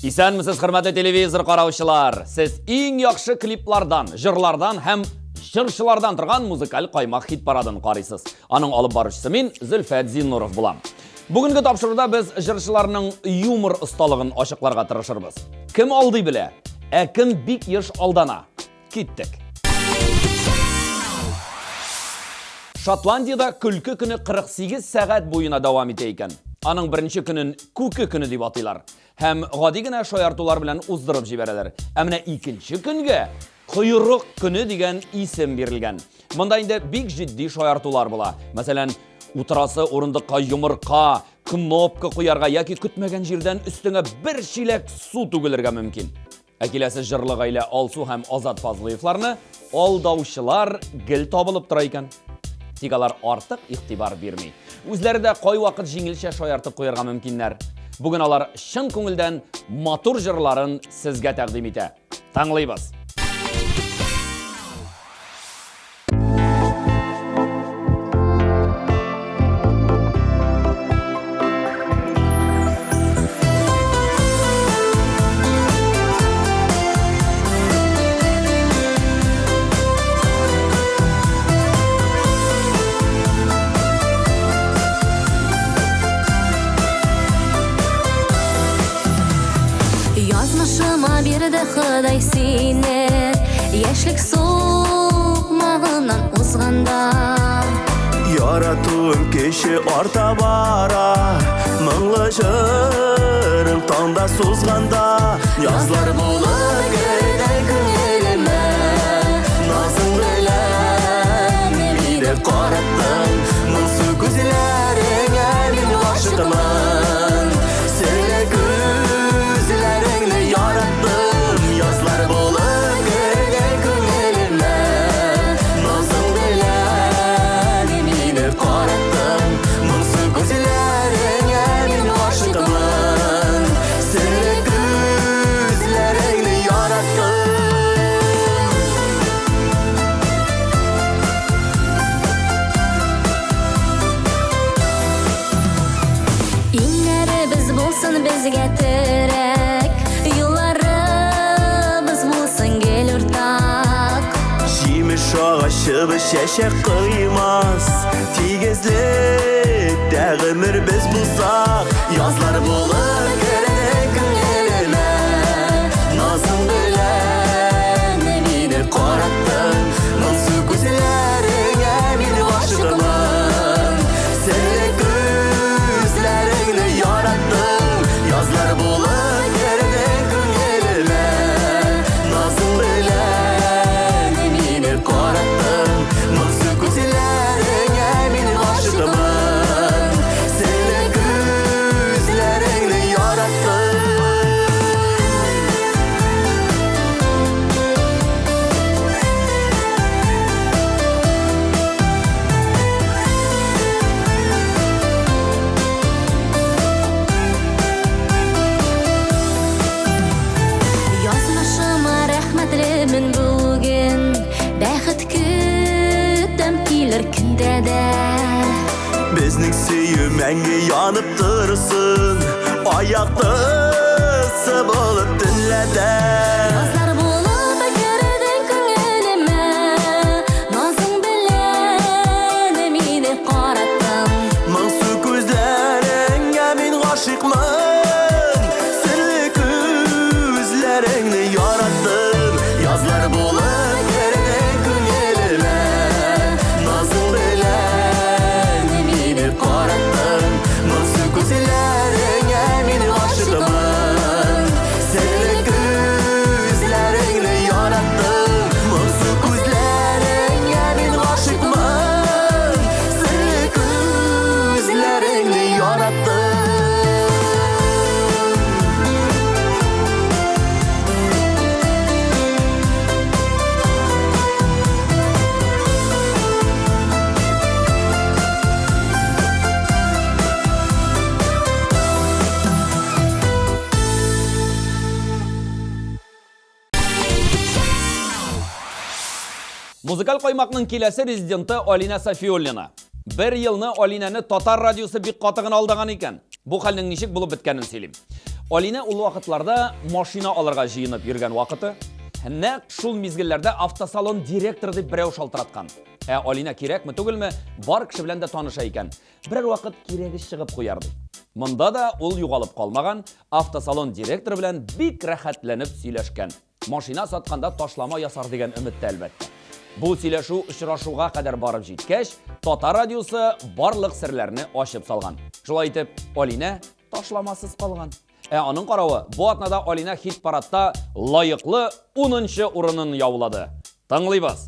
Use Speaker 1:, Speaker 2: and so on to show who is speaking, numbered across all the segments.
Speaker 1: Исәнмесез, хөрмәтле телевизор караучылар. Сез иң яхшы клиплардан, җырлардан һәм җырчылардан торган музыкаль каймак хит парадын карыйсыз. Аның алып баручысы мин Зөлфәт Зиннуров булам. Бүгенге тапшыруда без җырчыларның юмор осталыгын ачыкларга тырышырбыз. Кем алдый белә, ә кем бик еш алдана. Киттек. Шотландиядә көлке көне 48 сәгать буена дәвам итә икән. Аның беренче көнен күке көне дип атыйлар. Һәм гади генә шаяртулар белән уздырып җибәрәләр. Ә менә икенче көнгә койрык көне дигән исем бирелгән. Монда инде бик җитди шаяртулар була. Мәсәлән, утырасы урындыкка йомырка, кнопка куярга яки көтмәгән җирдән өстеңә бер чиләк су түгелергә мөмкин. Ә киләсе җырлы гаилә Алсу һәм Азат Фазлыевларны алдаучылар гел табылып тора икән. Тик алар артык игътибар бирми. Үзләре дә кай вакыт җиңелчә шаяртып куярга мөмкиннәр. Бүген алар чын күңелдән матур җырларын сезгә тәкъдим итә. Таңлыйбыз.
Speaker 2: Xuday seni яшьлек соқмағынан узганда
Speaker 3: Яратуым кеше арта бара Моңлы жырым таңда сузганда Язлар булып керде күңелемә Назың белән мине караттың Моңсу күзләреңә мин гашыгымын Сиңа күзләреңне яраттым Язлар булып керде күңелемә Назың белән мине караттың Моңсу күзләреңә мин гашыгымын Сиңа күзләреңне яраттым
Speaker 2: Иңнәре без булсын безгә терәк Юлларыбыз булсын гел уртак
Speaker 3: Җимеш агачыбыз чәчәк кыймас Тигезлектә гомер без булсак Язлар булып керде күңелемә Назың белән мине караттың Моңсу күзләреңә мин гашыгымын Сиңа күзләреңне яраттым Язлар булып керде күңелемә Назың белән мине караттың Моңсу күзләреңә мин гашыгымын Сиңа күзләреңне яраттым
Speaker 2: Язмышыма рәхмәтлемен бүген Бәхет көтәм килер көндә дә
Speaker 3: Безнең сөю мәңге янып торсын Аяктысы булып төнләдә
Speaker 2: Язлар булып кердең күңелемә Назың белән мине караттың
Speaker 3: Моңсу күзләреңә мин гашыйкмын Серле күзләреңне яраттым Язлар булып керде күңелемә Назың белән мине караттың Моңсу күзләреңә мин гашыгымын Серле күзләреңне
Speaker 1: Muzikal koymakның келесі резиденті Алина Сафиуллина. Bir yılını Alina'ны Tatar radyosu bir qatığın aldığan iken. Bu halning nişik bulup bitkenin söyleyeyim. Alina ulu vakitlarda maşina alırga jiyinip yürgen vakıtı. Naq şul mizgillerde avtosalon direktor deb birov şaltıratkan. Alina kerak mi tugul mi? Bar kishi bilan da tanışa ekan. Bir vaqt keragi chiqib qo'yardi. Munda da ul yo'qolib qolmagan, avtosalon direktori bilan bek rahatlanib söylashgan. Mashina sotganda tashlama yasar degan umidda albatta. Bu сөйләшү uchrashuvga qadar borib jetkach, Tatar radiosi barliq sirlarni ochib salgan. Shulay etib, Alina tashlamasiz qolgan. Onun qarovi, bu atnada Alina hit paradda loyiqli 10-o'rinni yovladi. Tinglaymiz.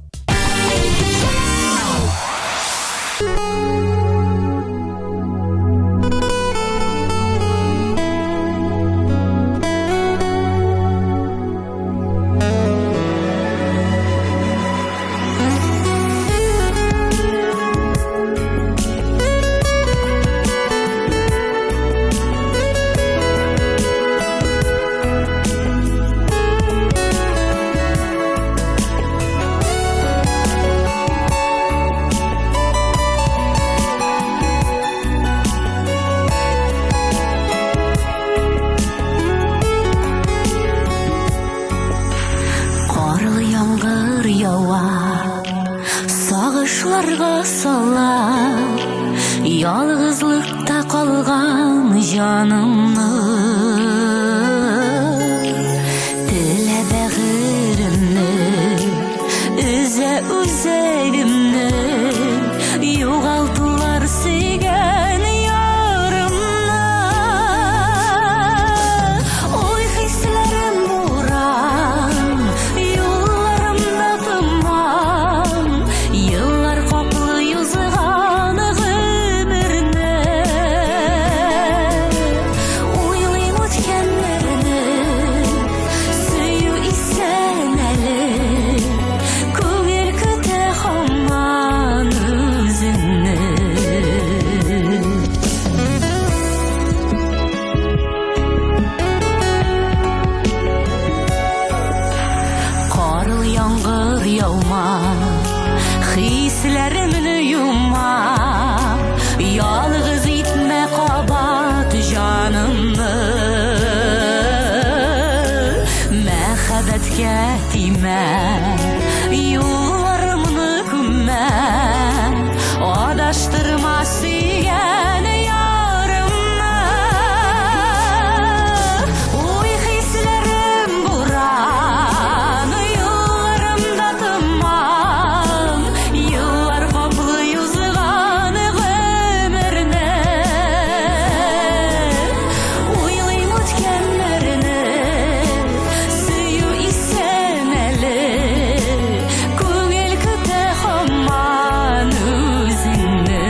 Speaker 2: Sağışlarga salar yalgızlıkta kalgan canımı dile bağırımni üze üzerimni yoğaltılar sigen yarımla oy hislerim buran yollarımda tımman yıllar kaplı yüzüğanı ömürne uylayım ötkenlerini suyu iseneli kugir küte hamman üzünne Karıl yağmur yağma hislerimni yuma yalgız itme kabat canımı mehabetke dime yollarımni kümme adaştırma sigen yarımla uy hislerim buran yollarımda tımman yıllar kaplı yüzüğanı ömürne uylayım ötkenlerini suyu iseneli kugel küte hamman üzünne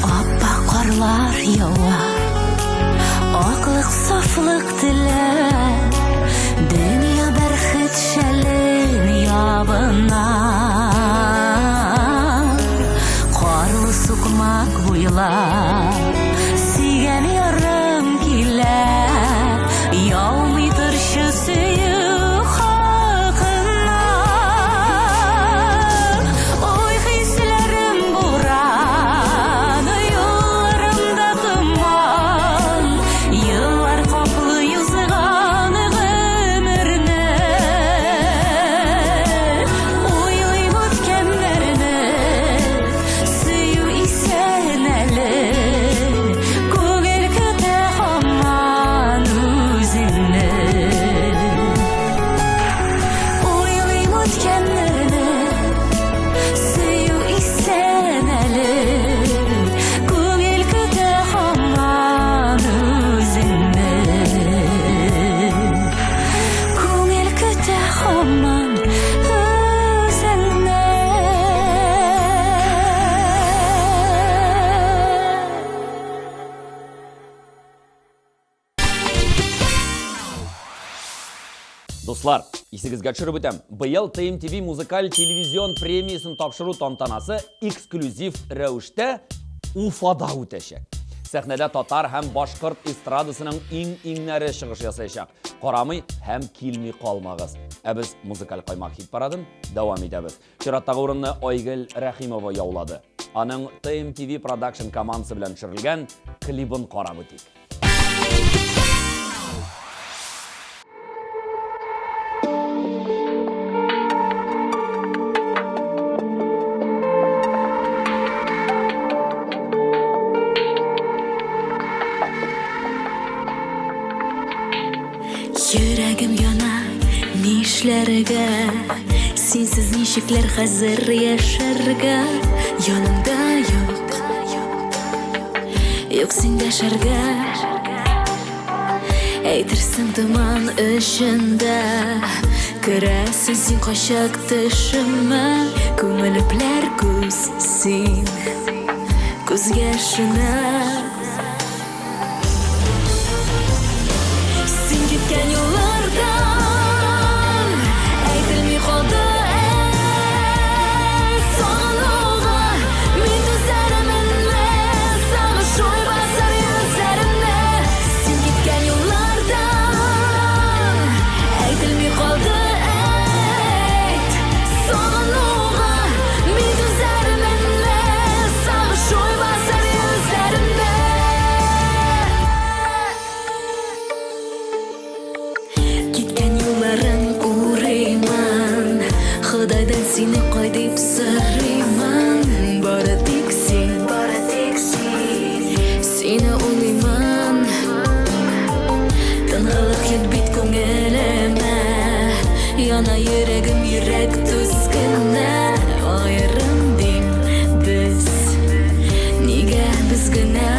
Speaker 2: Appak karlar yağar aklık saflık diler dünya berhit şelin yabına karlı sukmak buylar sigen yarım giler yağmıdır şu suyu hakına oy hislerim buran yollarımda tımman yıllar kaplı yüzüğanı ömürne uylayım ötkenlerini suyu iseneli
Speaker 1: Дуслар, есігізге түшіріп өтем. Бұйыл TMTV музыкаль телевизион премиясын тапшыру тантанасы эксклюзив рәвіште Уфада өтешек. Сәхнәдә татар һәм башқұрт эстрадасының иң-иңнәре шығыш ясайшақ. Қарамый һәм килми қалмағыз. Біз музыкаль қаймақ хит парадын дәвам етебіз. Чираттағы орынны Айгөл Рәхимова яулады. Аның TMTV Production командасы белән төшерелгән клибын қарап өтик.
Speaker 2: Йөрәгем яна нишләргә, синсез ничекләр хәзер яшәргә, янымда юк син дәшәргә. Әйтерсең томан эчендә, керәсең син качак төшемә, күңелепләр күз син күз яшенә. Gitken yollardan Eğitilmi kaldı Sağlığa Min düzeriminle Sağış oy basar yüzlerimle Sin gitken yollardan Eğitilmi kaldı Sağlığa Min düzeriminle Sağış oy basar yüzlerimle Xudaydan seni qoydib sirriyman Bora tik sen Seni o'ylayman Tınğılık yet bit ko'ngilime Yana yüragim yürek tuzgina Ayırım dim biz Nega bizgina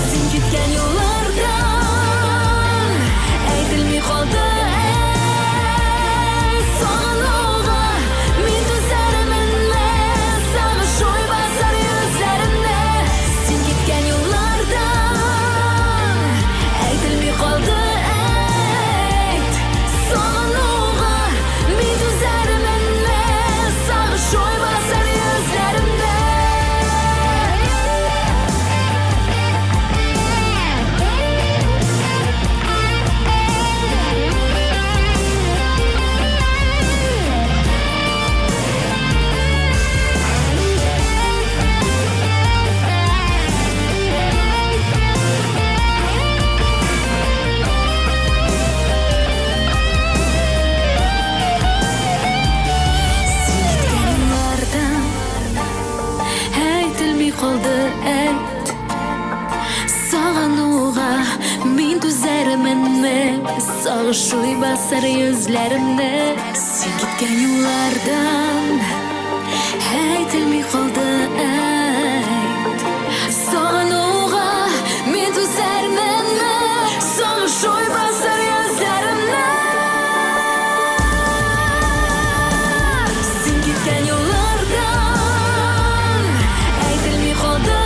Speaker 2: Sen gitken yollardan Eğitilmi kaldı Sağış oy basar yüzlerimde Sen gitken yollardan Aytilmi kaldı ayt Sağlığa min düzeriminle Sağış oy basar yüzlerimde Sen gitken yollardan Aytilmi kaldı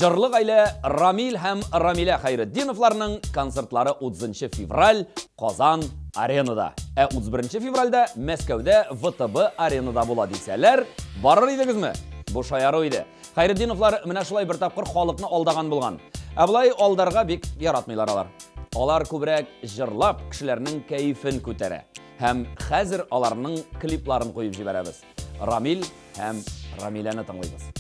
Speaker 1: Жырлы гаилә Рамил һәм Рамилә Хайретдиновларның концертлары 30 февраль Казан аренада. 31 февральдә Мәскәүдә ВТБ аренада була дисәләр, барыр идегезме? Бу шаяру иде. Хайретдиновлар менә шулай бер тапкыр халыкны алдаган булган. Булай алдарга бик яратмыйлар алар. Алар күбрәк җырлап кешеләрнең кәефен күтәрә. Һәм хәзер аларның клипларын куеп җибәрәбез. Рамил һәм Рамиләне тыңлыйбыз.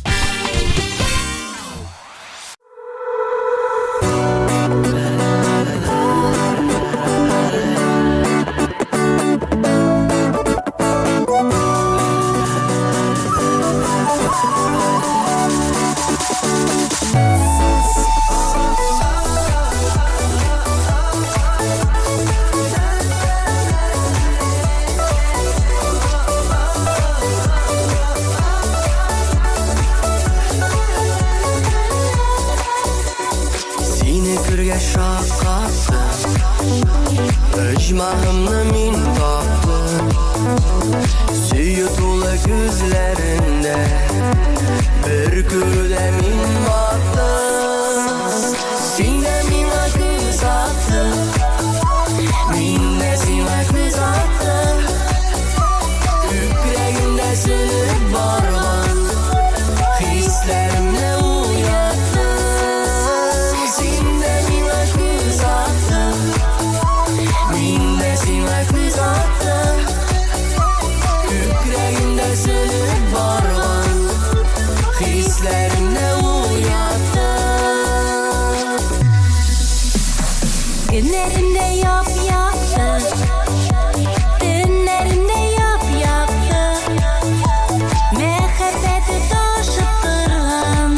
Speaker 3: Icmahımlı min taptım Süyütulu gözlerinde Bir külde min baktım Sinde mina göz attım Minne sine göz attım Yüreğimde sönüp barban Hislerimle uyattım Sinde mina göz attım Minne sine göz attım Yüreğimde sönüp barban Hislerimle uyattım
Speaker 2: Günlerimde yap yaptı Dünlerimde yap yaptı Mehabbeti taşıp durgan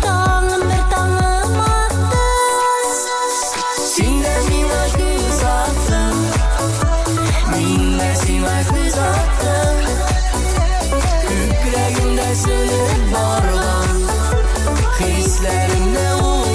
Speaker 2: Dağım bir dağım attı
Speaker 3: Sinde mina göz attım Minne sine göz attım Yüreğimde sönüp barban Hislerimle uyattım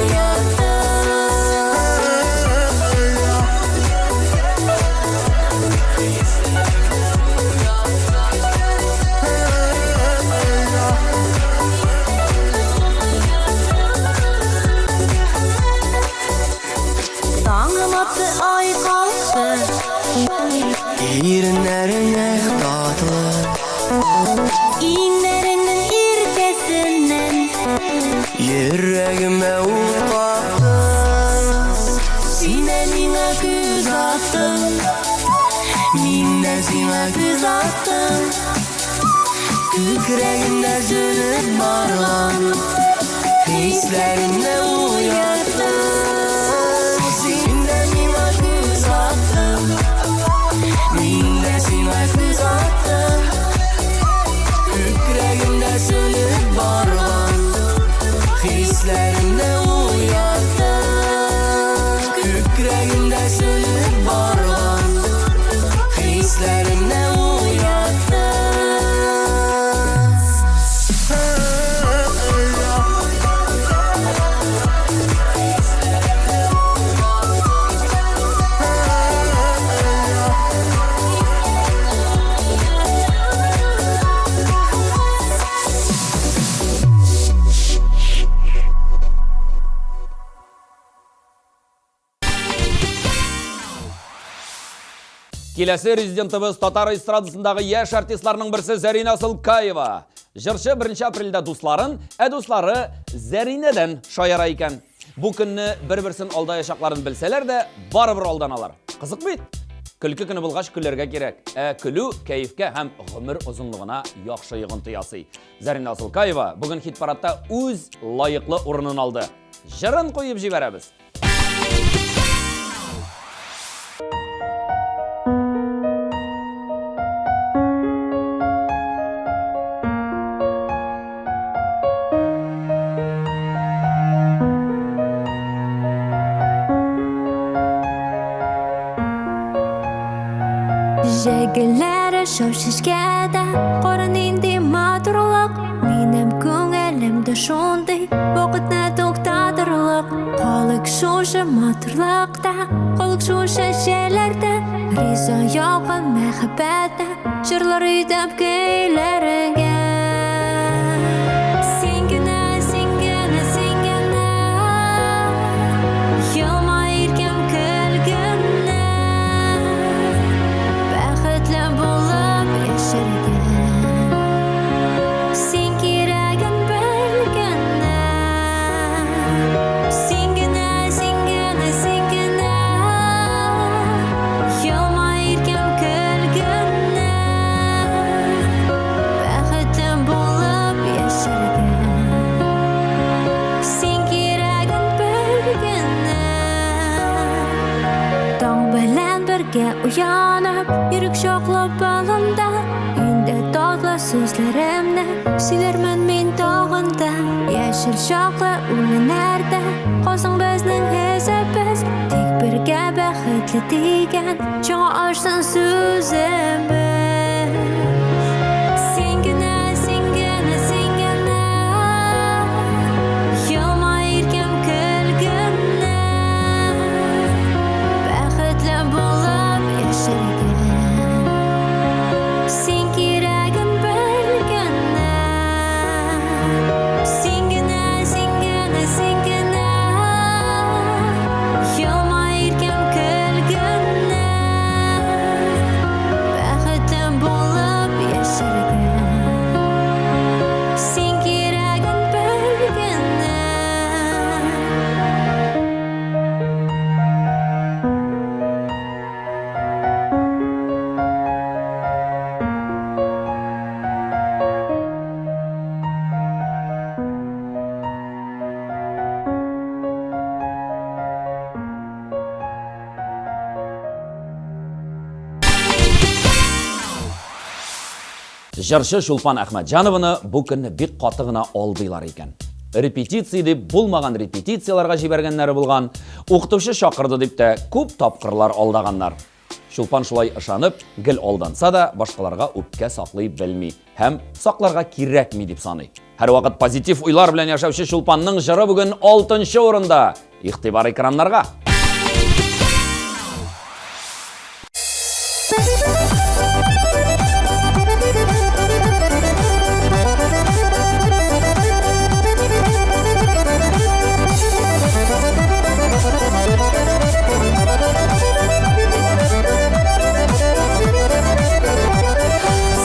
Speaker 2: Dağım attı ay kalktı
Speaker 3: Yerinlerine tatlı
Speaker 2: İğnelerinin irtesinden
Speaker 3: Yüreğime ul kalktı Sine mina göz attım Minne sine göz attım Yüreğimde sönüp barban Hislerimle uyattım Sine mina göz attım Minne sine göz attım Yüreğimde sönüp barban Hislerimle uyattım Yüreğimde sönüp barban Hislerimle
Speaker 1: Келесі резидентіміз татар эстрадасындағы еш артистларының бірсі Зарина Сылкаева. Жыршы 1 апрельда дусларын, дуслары Заринеден шаяра екен. Бұл күнні бір-бірсін алдай шақларын білселер де, барыбір алданалар. Қызық бейт? Күлкі күні бұлғаш күлерге керек. Күлу кәйфке һәм ғұмыр ұзынлығына яқшы йығынты ясый. Зарина Сылкаева бүгін хит-парадта өз лайықлы орнын алды. Жырын қойып жіберебіз.
Speaker 2: Жегілері шөшішкеді Қорын инди матырлық Менім көңелімді шондай Вақытны тоқтатырлық Қолық шошы матырлықта Қолық шошы шелерді Риза яуған мәхаббәті Жырлар үйдіп көйлеріңе Uyanıp yürük şoqlub balımda Ünde tatlı sözlerimle Silermen min tağında Yeşil şoqlı ulu nerede Qozun bizning hezimiz Tek birge baxtli degan Çoğa açsın sözümüz Yılmayırken külgünne Baxtli bo'lib
Speaker 1: Жыршы Шулпан Ахмаджанованы бұл күнні бек қатығына алдылар екен. Репетиция деп болмаған репетицияларға жібергенлері болған, оқытушы шақырды деп те көп тапқырлар алдағандар. Шулпан шулай ышанып, гіл алданса да, башқаларға өпке сақлай білмей, һәм сақларға керекмей деп саный. Әр вақыт позитив уйлар белән яшәүче Шулпанның жыры бүгін 6-нчы орында. Игътибар экраннарга.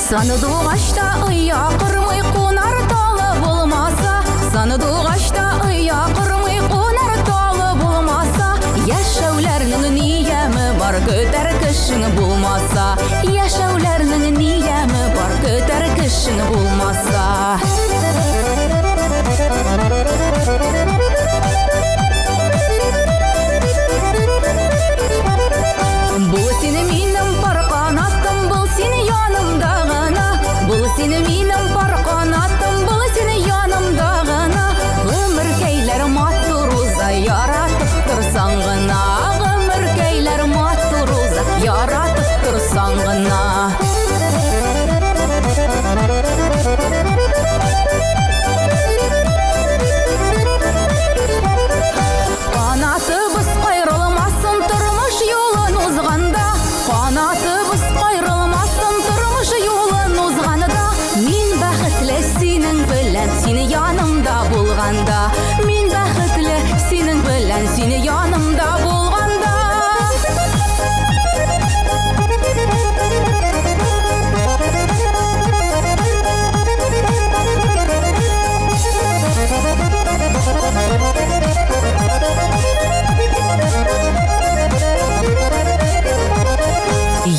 Speaker 4: Саны doğaçta ыя qırmay qonar talı bulmasa, Sаны doğaçta ыя qırmay qonar talı bulmasa, Yaşavlarının niyemi var götər kışın bulmasa, Yaşavlarının niyemi var götər kışın bulmasa. Bu seni minim parqanattım, bu seni yanımda gana. Bu seni minim parqanattım, bu seni yanımda gana. Ömür keyler matturuza yaratıp dursan gana. Ömür keyler matturuza yaratıp dursan gana. Qanatımız qayrılmasın turmuş yolun uzğanda, Qanatımız qayrılmasın turmuş yolun uzğanda. Min baxtli senin bilan seni yanımda bulğanda, Min baxtli senin bilan seni yanımda bulğanda.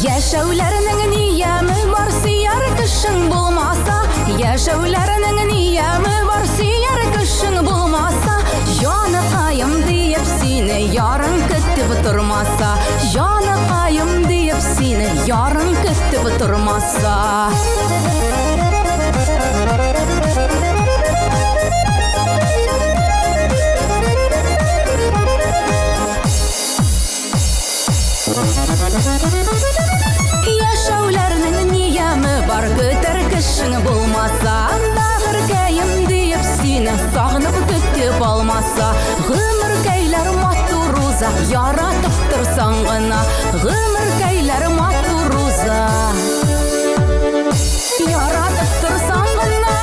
Speaker 4: Yaşavlarının niyemi var siyar kışın bulmasa, Yaşavlarının niyemi var siyar kışın bulmasa, Canı qayım deyip seni yarın kütüp durmasa, Canı qayım deyip seni yarın kütüp durmasa. Yaşavlarının niyemi var götər kışın bulmasa, Dağır kəyim deyip seni sağınıp kütüp almasa, Gümür keyler matturuza yaratıp dursan gana, Gümür keyler matturuza yaratıp dursan gana.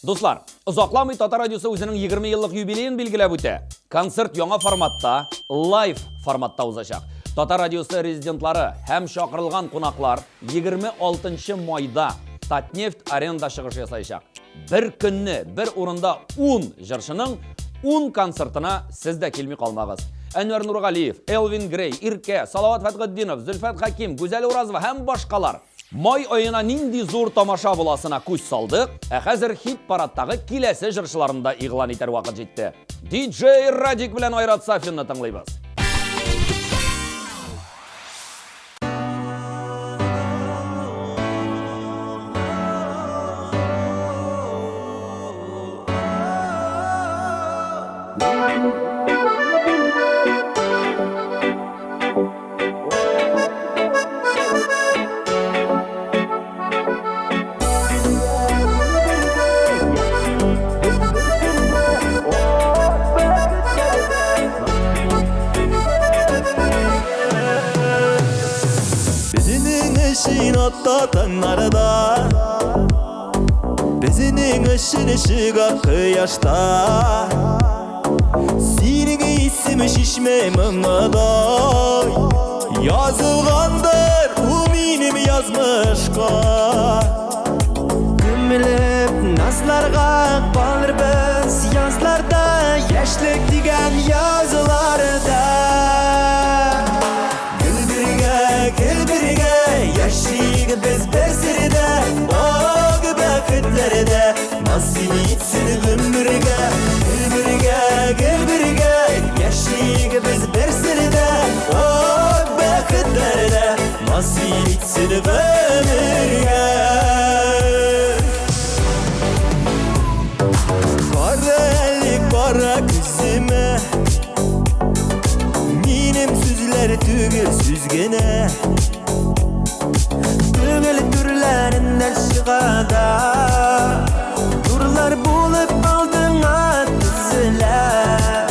Speaker 1: Достар, ұзақламай Татар радиосы өзінің 20 yıllık юбилейін белгілеп өте. Концерт яңа форматта, лайв форматта узачак. Татар радиосы резидентлары һәм шақырылған қонақлар 26 майда Татнефть аренада шығыш ясайшақ. Бір күнні, бір орында 10 жыршының 10 концертына сіз де келмей қалмағыз. Әнуар Нұрғалиев, Элвин Грей, Ирке, Салават Фатқаддинов, Зүлфат Хаким, Гүзәл Уразова һәм башқалар. Май айына нинди зор тамаша боласына көз салдық, хәзір хит парадтағы келесі жыршыларында иғлан етер вақыт жетті. Диджей Радик білән Айрат Сафинны тыңлайбыз.
Speaker 5: Tağlarda Bizinin ışın ışığa kıyaşta Senin ismi şişme mınaday Yazılandır bu benim yazmışka Gümülüp nazlarga bağır biz yazlarda Yaşlık digen yazılarda Gül birge yaşlıyık biz bir sırada O gibi kütlerde nasip etsin gümürge Gül birge yaşlıyık biz bir sırada O gibi kütlerde nasip etsin ömürge. Kara ellik kara küzüme, minim süzler tügül süzgene, tügül türlerinden çıkada, turlar bulup aldığına düzüler.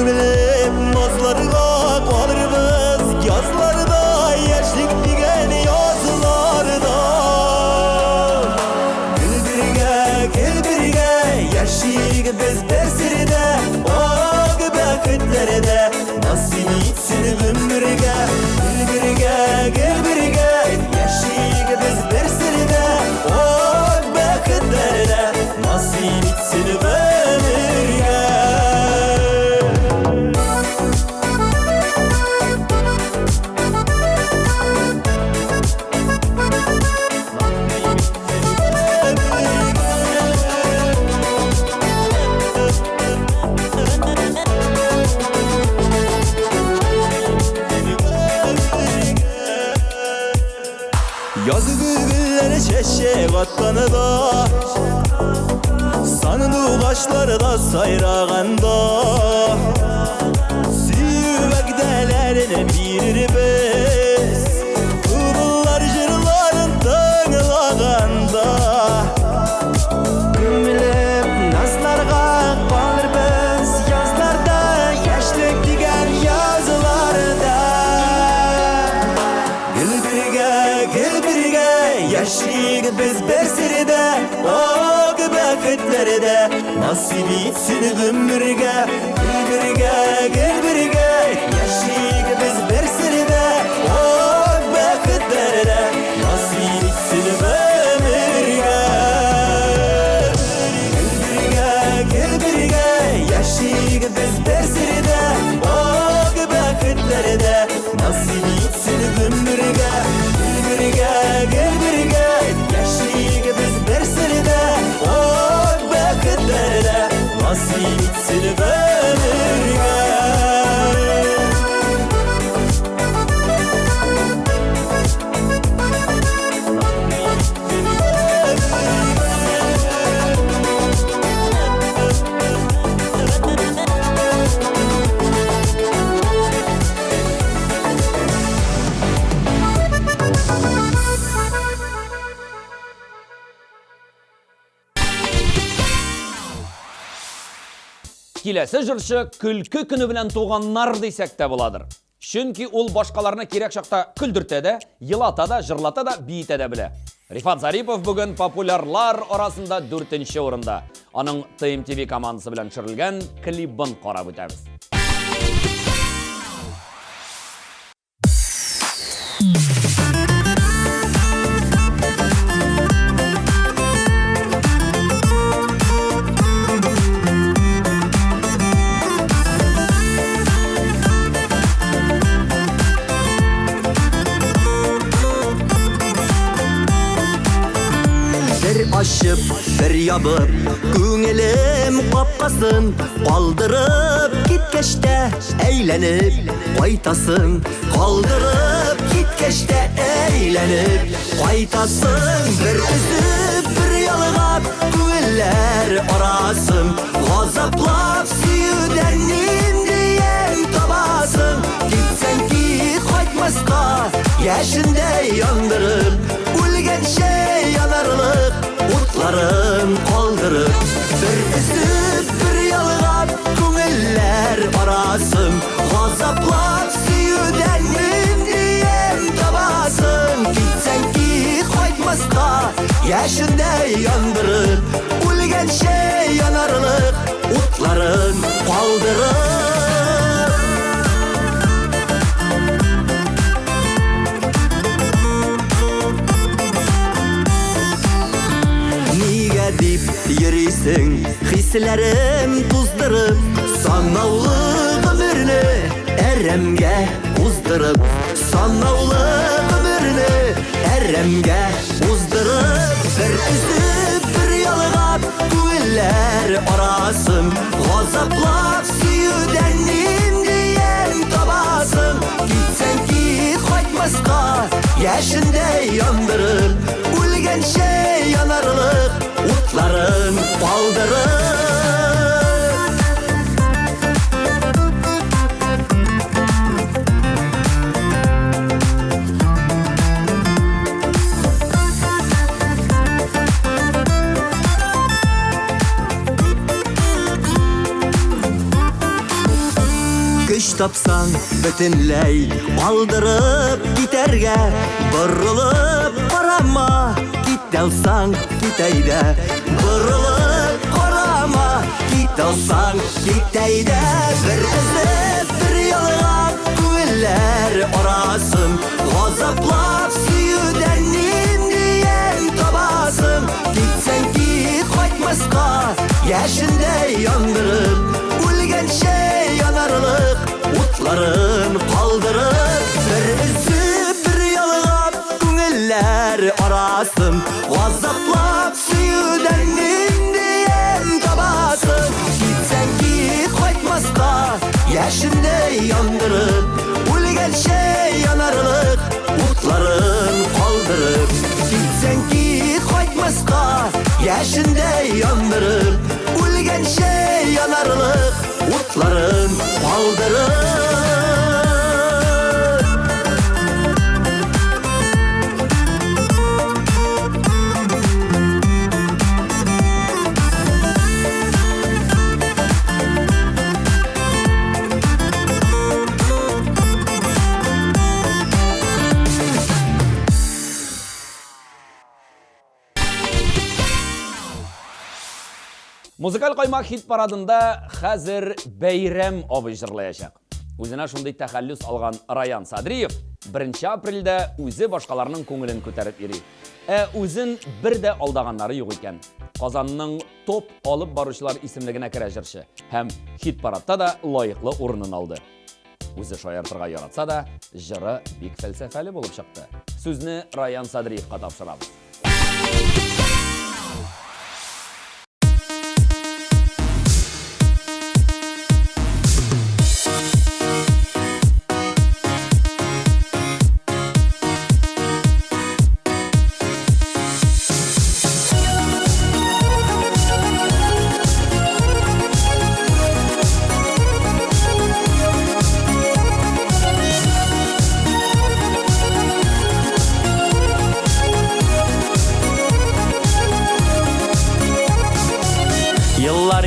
Speaker 5: Bilip nazlarına kalırız yazlarda, yaşlık digen yazlarda. Gel birge, yaşlık biz dersirde, o gübekitlerde, nasip etsin ömürge. Gel birge, yaşlık biz dersirde, o gübekitlerde, nasip etsin ömürge. Yazı güller çeşek atkanıda, sanılı kaşlarda sayrağında, süvekdelerine birir biz, kıvıllar jırların tığılağında. Gümülüp nazlarga kalır biz yazlarda, yaşlık digen yazılarda. Gel birge, yaşlık biz bersirde, o gübekitlerde, nasip etsin ömürge. Gel birge, yaşlık biz bersirde, o gübekitlerde, nasip etsin ömürge. Gel birge, yaşlık biz bersirde, o gübekitlerde, nasip etsin ömürge. Gel birge, yaşlık biz bersirde, o gübekitlerde, nasip etsin ömürge.
Speaker 1: Келесі жыршы күлкі күні білән туғаннар десек те боладыр. Чөнки ул башкаларны кирәк чакта күлдертә дә, елата да, жырлата да, биетә дә белә. Рифат Зарипов бүген популярлар арасында 4-нче урында. Аның TMTV командасы белән төшерелгән клибын карап үтәбез.
Speaker 5: Açıp bir yabıp Güngülüm kapkasın Kaldırıp gitkeşte Eğlenip kaytasın Kaldırıp gitkeşte Eğlenip kaytasın Bir üzüp bir yalığap Güller arasın Gazaplap süyüdenim diyen tabasın Gitsen ki kaytmaska Yaşında yandırıp Ulgen şey yanarlık Utlarım kaldırıp Bir üzüp bir yalığap Güller arasın Gazaplap süyüdenim diyen tabasın Gitsen ki kaytmaska Yaşında yandırıp Ulgen şey yanarlık Utlarım kaldırıp Dip yürüysün Hislerim tuzdırıp Sanavlı ömürünü Eremge uzdırıp Sanavlı ömürünü Eremge uzdırıp Bir üzüp bir yalığap Güller arasın Gazaplap süyüdenim diyen tabasın Gitsen ki kaytma Яшінде яндырып, өлгенше янарлық Утларын балдырып Күш тапсаң бөтенләй Балдырып китерге Бұрылып қарама Кит алсаң китәйдә Бұрылып қарама Кит алсаң китәйдә Бір үзіп бір ялған Күңелләр арасын Ғазаплап сөюдән Ниндиен табасың Китсәң кит қайтмасқа Яшінде яндырып Өлгенше янарлық Утларын қалдырып Бір үзіп бір ялғап Күңелләр арасын Ғазаплап сөюдән Ниндиен табасың Китсәң кит қайтмасқа Яшінде яндырып Өлгенше янарлық Утларын қалдырып Китсәң кит қайтмасқа Яшінде яндырып Өлгенше янарлық Утларын қалдырып
Speaker 1: Музыкаль қаймақ хит парадында хәзір бәйрәм абый жырлаячак. Үзенә шундый тәхәллүс алган Раян Садриев 1 апрельдә үзе башкаларның күңелен күтәреп йөри. Үзен бер дә алдаганнары юк икән. Казанның топ алып баручылар исемлегенә керә җырчы һәм хит парадта да лаеклы урынын алды. Үзе шаяртырга яратса да, җыры бик фәлсәфәле булып чыкты. Сүзне Раян Садриевка тапшырабыз.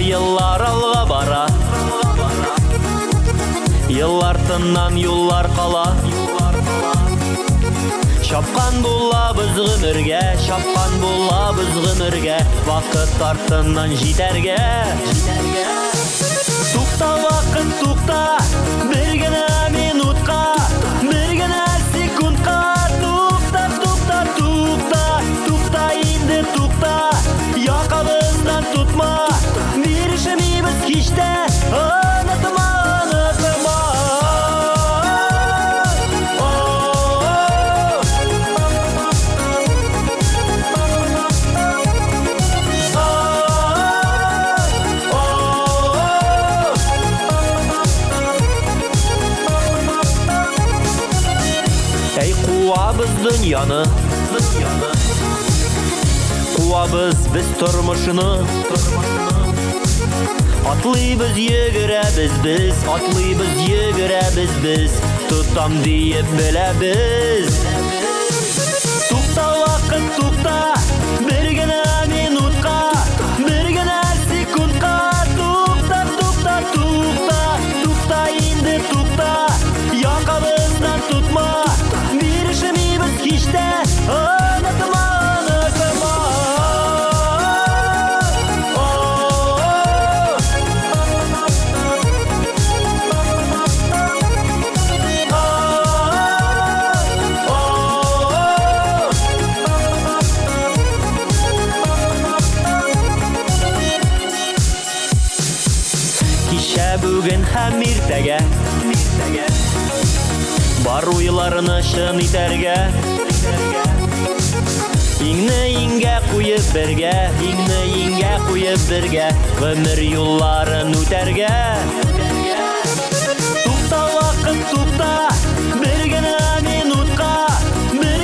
Speaker 6: Yıllar alga bara Yıllar tınnan yollar kala Şapkan bulabız gümürge Şapkan bulabız gümürge Vakit артыннан житерге Tukta vakit tukta Bir gene minutка Bir gene sekundка Tukta tukta tukta Tukta indi tukta Yakabızdan tutma Bir işimiz hiçte Unutma unutma Ey kuvabız dünyanı Kuvabız biz turmuşunu Atlıyız yürürəbiz biz Atlıyız yürürəbiz biz Tutam deyip biləbiz Tukta vakit tukta Bir gene minutка Bir gene sekundка Tukta tukta tukta Tukta indi tukta Yakabızdan tutma Bir işimiz hiçte Unutma unutma Бүгін һәм иртәгә Бар уйларыны шын итәргә Иңне иңгә куеп бергә Иңне иңгә куеп бергә Гомер юлларын үтәргә Tukta vakit tukta Bir gene minutка Bir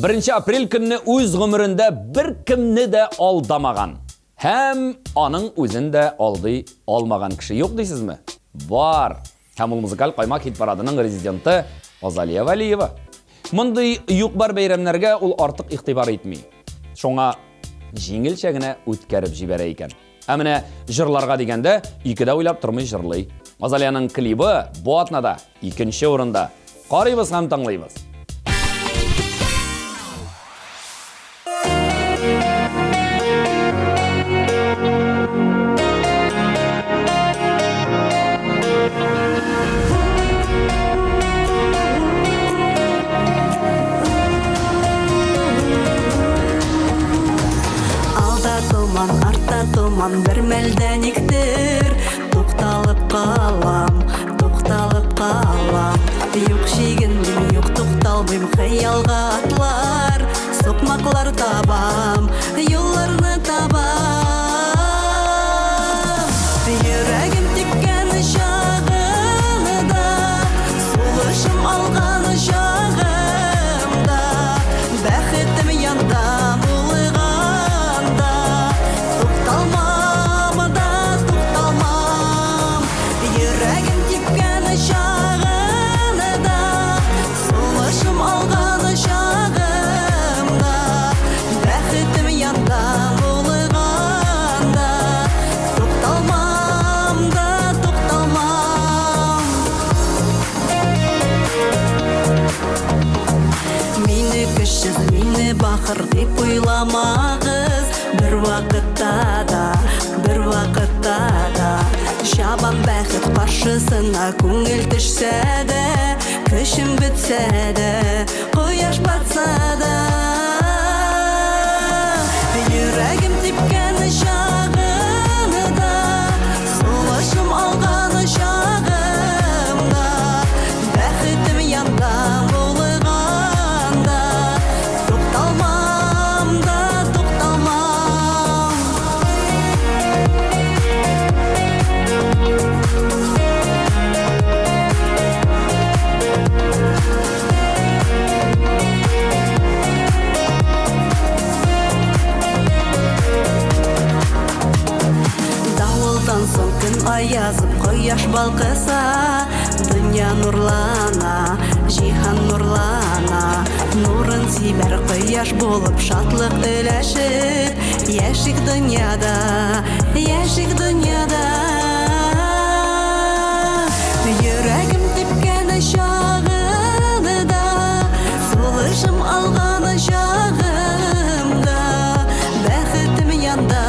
Speaker 1: 1 апрель көнне үз гомерендә бер кемне дә алдамаган һәм аның үзен дә алдый алмаган кеше юк дисезме? Бар. Һәм ул музыкаль каймак хит парадының резиденты Азалия Валиева. Мондый юк-бар бәйрәмнәргә ул артык игътибар итми. Шуңа җиңелчә генә үткәреп җибәрә икән. Ә менә җырларга дигәндә икедә уйлап тормый җырлый. Азалияның клибы бу атнада 2нче урында. Карыйбыз һәм тыңлыйбыз.
Speaker 7: Артта томан бір мәлдән иктер Тукталып калам Юк шигенмим, юк тукталмыйм Хыялга атлар, сукмаклар табам Юлларны табам Йөрәгем типкән чагында Сулышым алган чагымда Бәхетем янда бахыр дип уйламагыз Бір вакытта да Шабан бәхет каршысына күңел төшсә дә Көчем бетсә дә, кояш батса да Йөрәгем типкән чагында Сулышым алган чагымда Бәхетем янда Аязып кояш балкыса Дөнья нурлана, җиһан нурлана Нурын сибәр кояш булып шатлык өләшеп Яшик дөньяда Йөрәгем типкән чагында Сулышым алган чагымда Бәхетем янда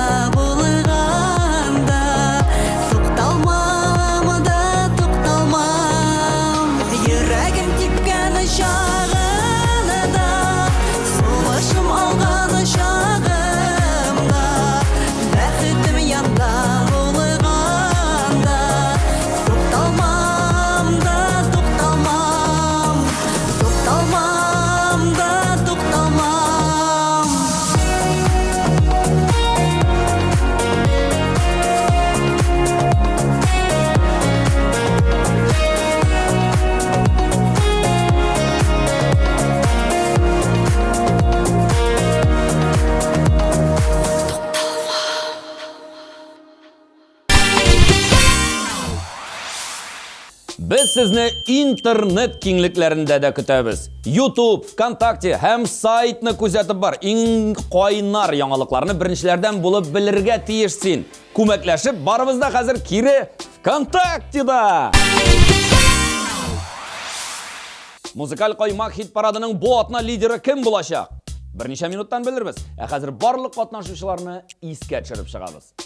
Speaker 1: Без сезне интернет киңлекләрендә дә көтәбез. YouTube, ВКонтакте һәм сайтны күзәтеп бар. Иң кайнар яңалыкларны беренчеләрдән булып белергә тиешсин. Күмәкләшеп барыбыз да хәзер кире ВКонтактеда. Музыкаль каймак хит парадының бу атна лидеры кем булачак? Берничә минуттан белербез. Ә хәзер барлык катнашучыларны искә төшереп чыгабыз.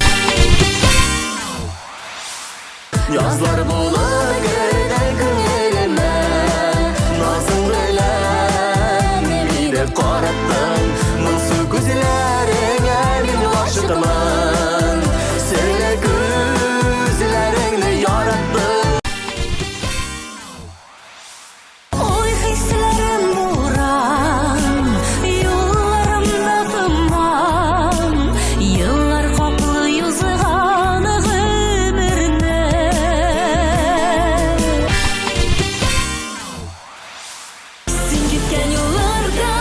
Speaker 3: Yazlar bulur gölden күңелемә Назың белән мине караттың Моңсу күзләреңә мин гашыгмын Серле күзләреңне яраттың
Speaker 2: Ой, хисләрем буран, юлларымда тыман, еллар каплы юзган гомерне. Син киткән юлларда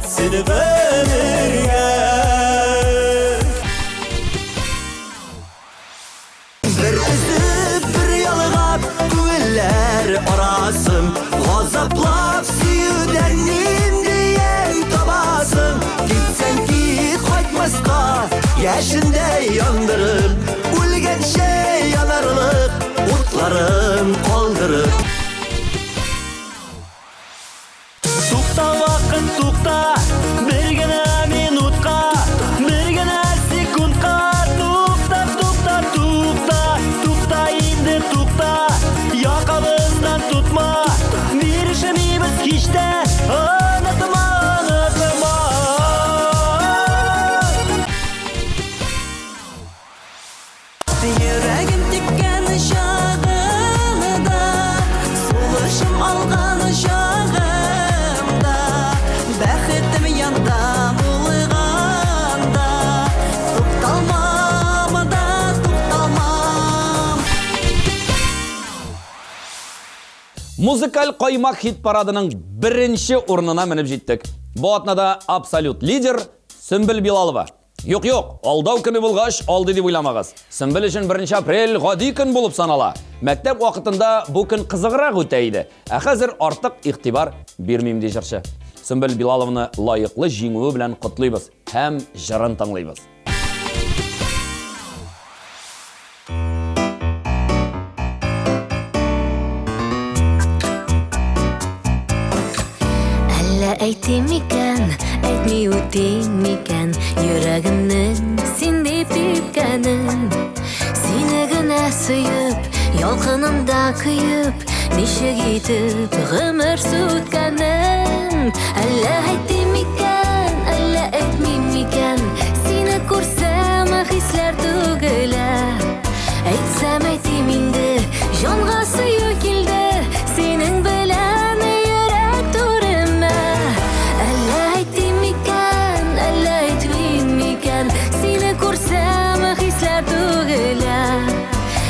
Speaker 3: seni ömürge.
Speaker 5: Bir üzüp bir yalğap Güller arasın Gazaplap suyudan nimdiyem tabasın Gitsen git qaytmasqa Yaşında yandırıp Ölgençe yanarlık Utların kaldırıp
Speaker 6: Tukta vaqt tukta, bir gina minutqa, bir gina sekundqa. Tukta, tukta, tukta, tukta indi tukta. Yoqamizdan tutma, berishimiz kechda. Unutma, unutma.
Speaker 7: Yüragim tekkan shag'imda, so'lishim olgan shag'imda, baxitim yonda bo'lganda, to'xtalmamda, to'xtalmam.
Speaker 1: Музыкаль қоймақ хит парадының бірінші орнына мініп жеттік. Бұл атнада абсолют лидер Сүмбіл Билалова. Yok, алдау күні болғаш, алды деп ойламағыз. Сүмбіл үшін 1 апрель ғади күн болып санала. Мәктеп уақытында бұл күн қызығырақ өтейді. Қазір артық иқтибар бермеймін де жыршы. Сүмбіл Билаловны лайықлы жеңуі білән құтлайбыз, һәм жырын тыңлайбыз.
Speaker 2: Әйтем икән, әйтмей үтем икән, йөрәгемнең син дип типкәнен. Сине генә сөеп, ялкынымда көеп, ничек итеп гомер сүткәнен. Әллә әйтем икән, әллә әйтмим икән, сине күрсәм хисләр түгелә. Әйтсәм әйтим инде, җанга сөю килде, синең белән йөрәк турыма. Әллә әйтим икән, әллә әйтмим икән, сине күрсәм хисләр түгелә.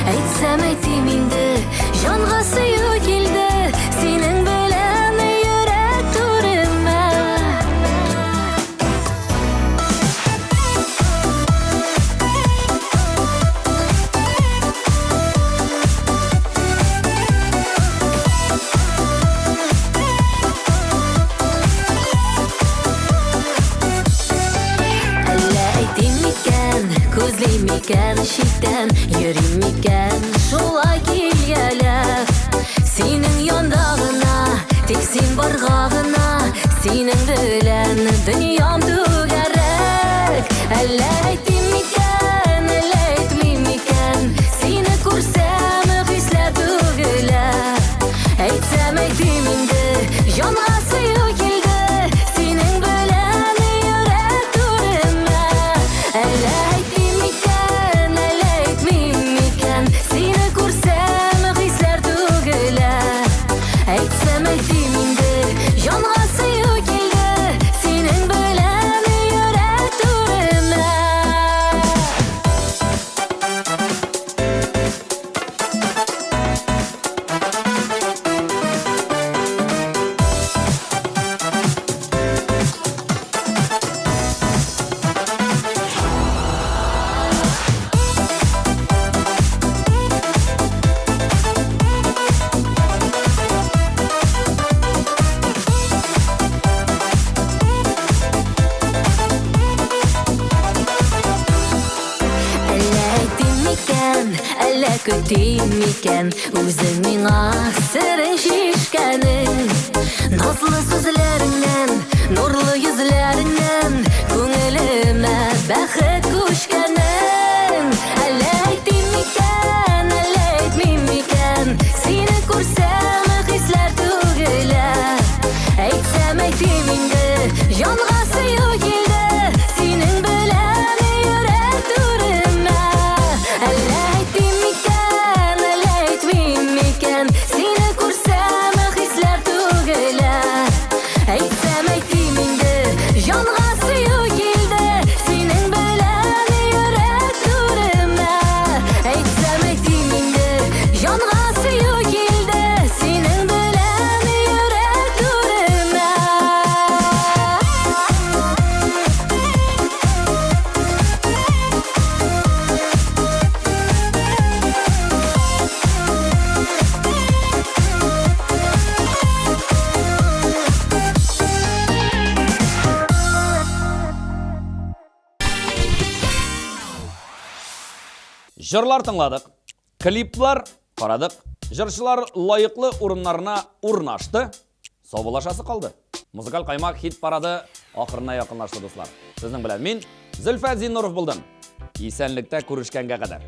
Speaker 2: Әйтсәм әйтим инде, җанга сөю килде, синең белән йөрәк турыма. Күзлим икән читтән, йөрим икән шулай килгәләп. Синең янда гына, тик син барга гына, синең белән дөньям түгәрәк. Әллә әйтим икән, әллә әйтмим икән, сине күрсәм хисләр түгелә. Әйтсәм әйтим инде, җанга сөю килде, синең белән йөрәк турыма. Әллә көтим икән, үзең миңа серең шишкәнең. Назлы сүзләреңнән, нурлы йөзләреңнән, күңелемә бәхет күчкәнең. Әллә әйтим икән, әллә әйтмим икән, сине күрсәм хисләр түгелә. Әйтсәм әйтим инде, җанга сөю килде, синең белән йөрәк турыма. Әллә әйтим икән, әллә әйтмим икән, сине күрсәм хисләр түгелә. Әйтсәм әйтим инде,
Speaker 1: Жырлар тыңладық, клиплар қарадық, жыршылар лайықлы орындарына урнашты, собылашасы қалды. Музыкал қаймақ хит парады ақырына яқынлашты достар. Сіздің білән мен Зульфат Зиннуров болдым. Исәнлікте көрішкенге қадар.